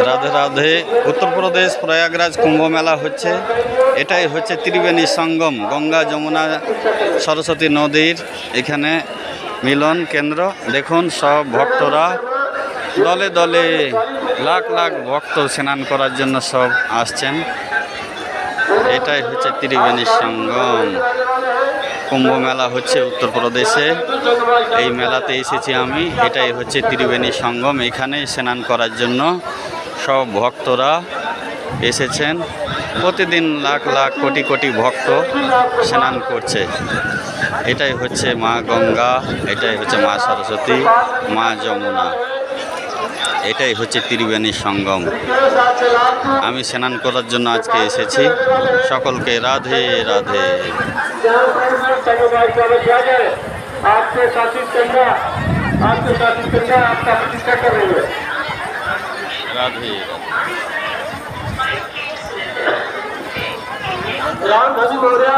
রাধে রাধে। উত্তরপ্রদেশ প্রয়াগরাজ কুম্ভ মেলা হচ্ছে। এটাই হচ্ছে ত্রিবেণী সঙ্গম, গঙ্গা যমুনা সরস্বতী নদীর এখানে মিলন কেন্দ্র। দেখুন সব ভক্তরা দলে দলে লাখ লাখ ভক্ত স্নান করার জন্য সব আসছেন। এটাই হচ্ছে ত্রিবেণী সঙ্গম। কুম্ভ মেলা হচ্ছে উত্তরপ্রদেশে, এই মেলাতে এসেছি আমি। এটাই হচ্ছে ত্রিবেণী সঙ্গম, এখানেই স্নান করার জন্য সব ভক্তরা এসেছেন। প্রতিদিন লাখ লাখ কোটি কোটি ভক্ত স্নান করছে। এটাই হচ্ছে মা গঙ্গা, এটাই হচ্ছে মা সরস্বতী, মা যমুনা, এটাই হচ্ছে ত্রিবেণী সঙ্গম। আমি স্নান করার জন্য আজকে এসেছি। সকলকে রাধে রাধে। রাধে রাধে।